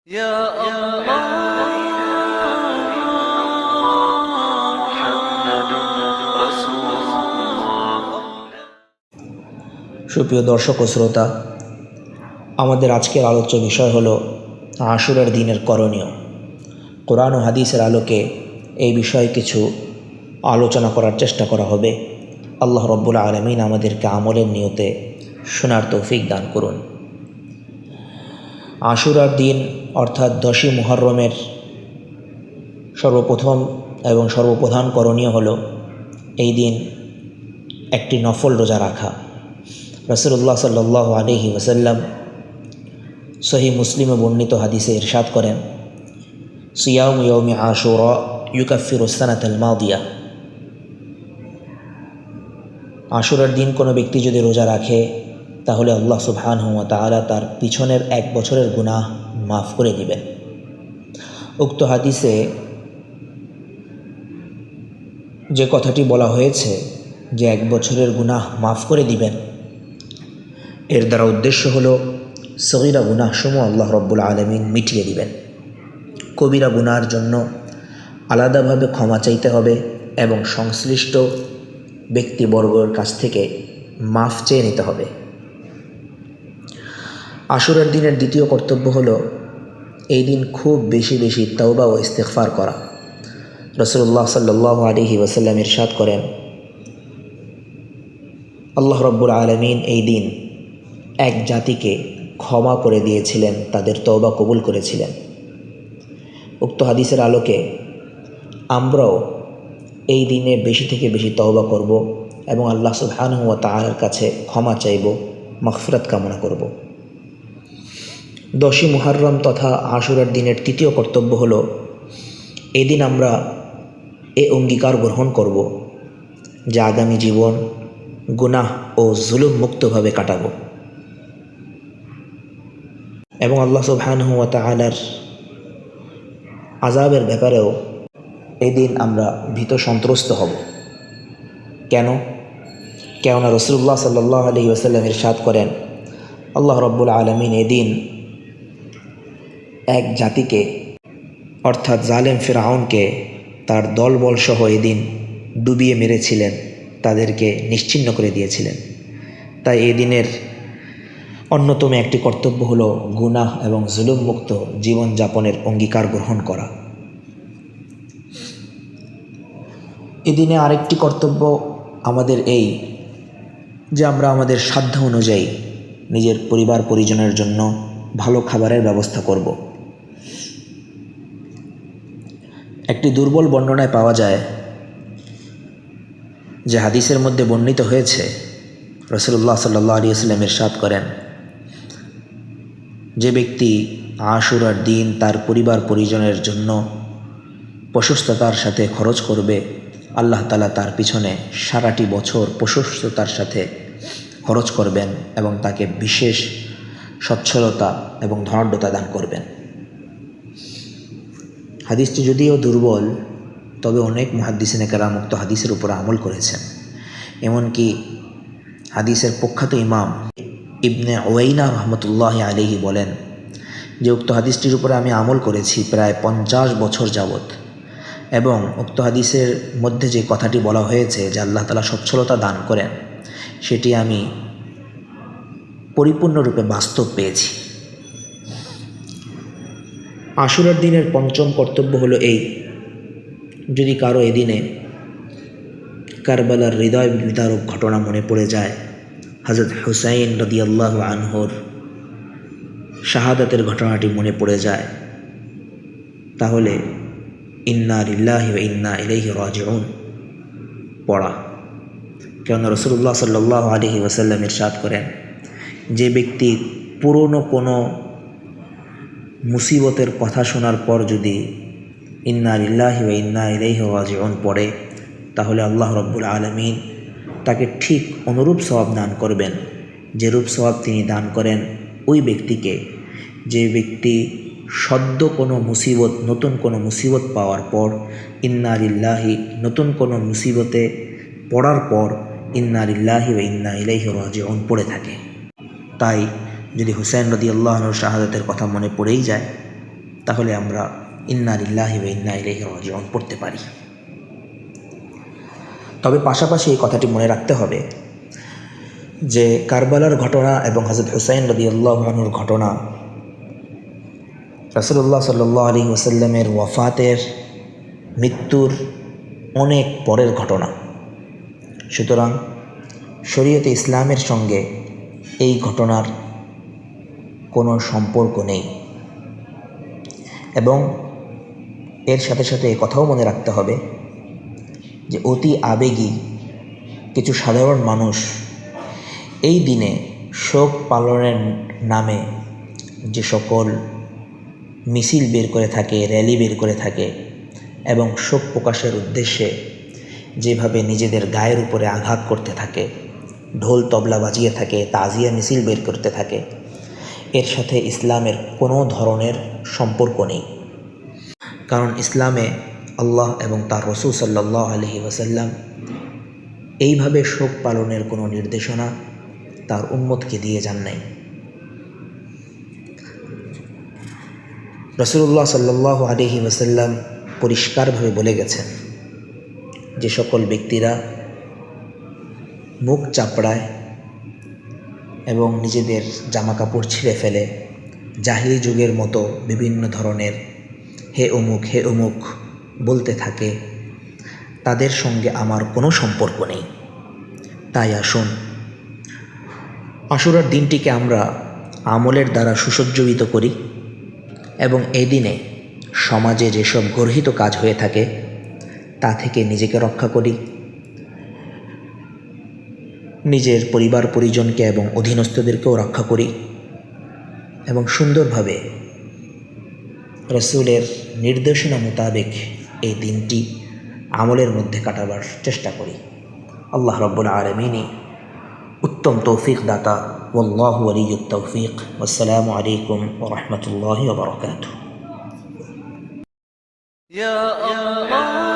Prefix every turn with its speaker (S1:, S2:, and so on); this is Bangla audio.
S1: يا الله محمد رسول الله।
S2: সুপ্রিয় দর্শক ও শ্রোতা, আমাদের আজকের আলোচ্য বিষয় হলো আশুরার দিনের করণীয়। কোরআন ও হাদিসের আলোকে এই বিষয়ে কিছু আলোচনা করার চেষ্টা করা হবে। আল্লাহ রব্বুল আলামিন আমাদেরকে আমলের নিয়তে শোনার তৌফিক দান করুন। আশুরার দিন অর্থাৎ 10ই মুহররমের সর্বপ্রথম এবং সর্বপ্রধান করণীয় হলো এই দিন একটি নফল রোজা রাখা। রাসূলুল্লাহ সাল্লাল্লাহু আলাইহি ওয়াসাল্লাম সহিহ মুসলিমে বর্ণিত হাদিসে ইরশাদ করেন, সিয়ামু ইয়াউমি আশুরা ইউকাফিরু সানাতাল মাদিয়া। আশুরার দিন কোনো ব্যক্তি যদি রোজা রাখে তাহলে আল্লাহ সুবহানাহু ওয়া তাআলা তার পিছনের 1 বছরের গুনাহ মাফ করে দিবেন। উক্ত হাদিসে যে কথাটি বলা হয়েছে যে 1 বছরের গুনাহ মাফ করে দিবেন, এর দ্বারা উদ্দেশ্য হলো সগীরা গুনাহসমূহ আল্লাহ রব্বুল আলামিন মিটিয়ে দিবেন। কবিরা গুনার জন্য আলাদাভাবে ক্ষমা চাইতে হবে এবং সংশ্লিষ্ট ব্যক্তিবর্গের কাছ থেকে মাফ চেয়ে নিতে হবে। আশুরার দিনের দ্বিতীয় কর্তব্য হলো এই দিন খুব বেশি বেশি তওবা ও ইস্তিগফার করা। রাসূলুল্লাহ সাল্লাল্লাহু আলাইহি ওয়াসাল্লাম ইরশাদ করেন, আল্লাহ রব্বুল আলামিন এই দিন এক জাতিকে ক্ষমা করে দিয়েছিলেন, তাদের তওবা কবুল করেছিলেন। উক্ত হাদিসের আলোকে আমরাও এই দিনে বেশি থেকে বেশি তওবা করব এবং আল্লাহ সুবহানাহু ওয়া তাআলার কাছে ক্ষমা চাইব, মাগফিরাত কামনা করব। 10ই মুহররম তথা আশুরার দিনের তৃতীয় কর্তব্য হলো এই দিন আমরা অঙ্গীকার গ্রহণ করব যে আগামী জীবন গুনাহ ও জুলুম মুক্তভাবে কাটাবো এবং আল্লাহ সুবহানাহু ওয়া তাআলার আযাবের ব্যাপারেও এই দিন আমরা ভীত সন্ত্রস্ত হব। কেননা রাসূলুল্লাহ সাল্লাল্লাহু আলাইহি ওয়াসাল্লাম ইরশাদ করেন, আল্লাহ রব্বুল আলামিন এদিন এক জাতিকে অর্থাৎ জালেম ফিরআউনকে তার দলবলসহ এদিন ডুবিয়ে মেরেছিলেন, তাদেরকে নিশ্চিহ্ন করে দিয়েছিলেন। তাই এই দিনের অন্যতম একটি কর্তব্য হলো গুনাহ এবং জুলুম মুক্ত জীবনযাপনের অঙ্গীকার গ্রহণ করা। এদিনে আরেকটি কর্তব্য আমাদের এই যে আমরা আমাদের সাধ্য অনুযায়ী নিজের পরিবার পরিজনের জন্য ভালো খাবারের ব্যবস্থা করব। একটি দুর্বল বর্ণনায় পাওয়া যায় যে হাদিসের মধ্যে বর্ণিত হয়েছে, রাসূলুল্লাহ সাল্লাল্লাহু আলাইহি ওয়াসাল্লাম ইরশাদ করেন, যে ব্যক্তি আশুরার দিন তার পরিবার পরিজনের জন্য প্রশস্ততার সাথে খরচ করবে, আল্লাহ তাআলা তার পিছনে সারাটি বছর প্রশস্ততার সাথে খরচ করবেন এবং তাকে বিশেষ সচ্ছলতা এবং ধনাঢ্যতা দান করবেন। হাদিসটি যদিও দুর্বল, তবে অনেক মুহাদ্দিসিনে কেরাম উক্ত হাদিসের উপর আমল করেছেন। এমনকি হাদিসের প্রখ্যাত ইমাম ইবনে উয়াইনা রহমতুল্লাহি আলাইহি বলেন যে উক্ত হাদিসটির উপরে আমি আমল করেছি প্রায় 50 বছর যাবৎ, এবং উক্ত হাদিসের মধ্যে যে কথাটি বলা হয়েছে যে আল্লাহ তাআলা সচ্ছলতা দান করেন, সেটি আমি পরিপূর্ণরূপে বাস্তব পেয়েছি। আশুরার দিনের পঞ্চম কর্তব্য হলো এই, যদি কারো এদিনে কারবালার হৃদয় বিদারক ঘটনা মনে পড়ে যায়, হযরত হুসাইন রাদিয়াল্লাহু আনহুর শাহাদাতের ঘটনাটি মনে পড়ে যায়, তাহলে ইন্না লিল্লাহি ওয়া ইন্না ইলাইহি রাজিউন পড়া। কেননা রাসূলুল্লাহ সাল্লাল্লাহু আলাইহি ওয়াসাল্লাম ইরশাদ করেন, যে ব্যক্তি পুরনো কোনো মুসিবতের কথা শোনার পর যদি ইন্না লিল্লাহি ওয়া ইন্না ইলাইহি রাজিউন পড়ে, তাহলে আল্লাহ রব্বুল আলামিন তাকে ঠিক অনুরূপ সওয়াব দান করবেন যেরূপ সওয়াব তিনি দান করেন ওই ব্যক্তিকে, যে ব্যক্তি সদ্য কোনো মুসিবত নতুন কোনো মুসিবত পাওয়ার পর ইন্না লিল্লাহি নতুন কোনো মুসিবতে পড়ার পর ইন্না লিল্লাহি ওয়া ইন্না ইলাইহি রাজিউন পড়ে থাকে। তাই যদি হুসাইন রাদিয়াল্লাহু আনহুর শাহাদাতের কথা মনে পড়েই যায়, তাহলে আমরা ইন্না লিল্লাহি ওয়া ইন্না ইলাইহি রাজিউন পড়তে পারি। তবে পাশাপাশি এই কথাটি মনে রাখতে হবে যে কারবালার ঘটনা এবং হযরত হুসাইন রাদিয়াল্লাহু আনহুর ঘটনা রাসূলুল্লাহ সাল্লাল্লাহু আলাইহি ওয়াসাল্লামের ওয়াফাতের মৃত্যুর অনেক পরের ঘটনা। সুতরাং শরীয়তে ইসলামের সঙ্গে এই ঘটনার কোনো সম্পর্ক নেই এবং এর সাথে সাথে এই কথাও মনে রাখতে হবে যে অতি আবেগী কিছু সাধারণ মানুষ এই দিনে শোক পালনের নামে যে সকল মিছিল বের করে থাকে, র্যালি বের করে থাকে এবং শোক প্রকাশের উদ্দেশ্যে যেভাবে নিজেদের গায়ের উপরে আঘাত করতে থাকে, ঢোল তবলা বাজিয়ে থাকে, তাজিয়া মিছিল বের করতে থাকে, এর সাথে ইসলামের কোনো ধরনের সম্পর্ক নেই। কারণ ইসলামে আল্লাহ এবং তার রাসূল সাল্লাল্লাহু আলাইহি ওয়াসাল্লাম এইভাবে শোক পালনের কোনো নির্দেশনা তার উম্মতকে দিয়ে যান নাই। রাসূলুল্লাহ সাল্লাল্লাহু আলাইহি ওয়াসাল্লাম পরিষ্কারভাবে বলে গেছেন যে সকল ব্যক্তিরা মুখ চাপড়ায় এবং নিজেদের জামাকাপড় ছিঁড়ে ফেলে জাহিলি যুগের মতো বিভিন্ন ধরনের হে অমুক হে অমুক বলতে থাকে, তাদের সঙ্গে আমার কোনো সম্পর্ক নেই। তাই আসুন আশুরার দিনটিকে আমরা আমলের দ্বারা সুসজ্জিত করি এবং এই দিনে সমাজে যেসব গর্হিত কাজ হয়ে থাকে তা থেকে নিজেকে রক্ষা করি, নিজের পরিবার পরিজনকে এবং অধীনস্থদেরকেও রক্ষা করি এবং সুন্দরভাবে রাসূলের নির্দেশনা মোতাবেক এই দিনটি আমলের মধ্যে কাটাবার চেষ্টা করি। আল্লাহ রাব্বুল আলামিনই উত্তম তৌফিক দাতা। ওয়াল্লাহু ওয়ালিয়্যুত তৌফিক। আসসালামু আলাইকুম ওয়া রাহমাতুল্লাহি ওয়া বারাকাতুহু।
S1: يا الله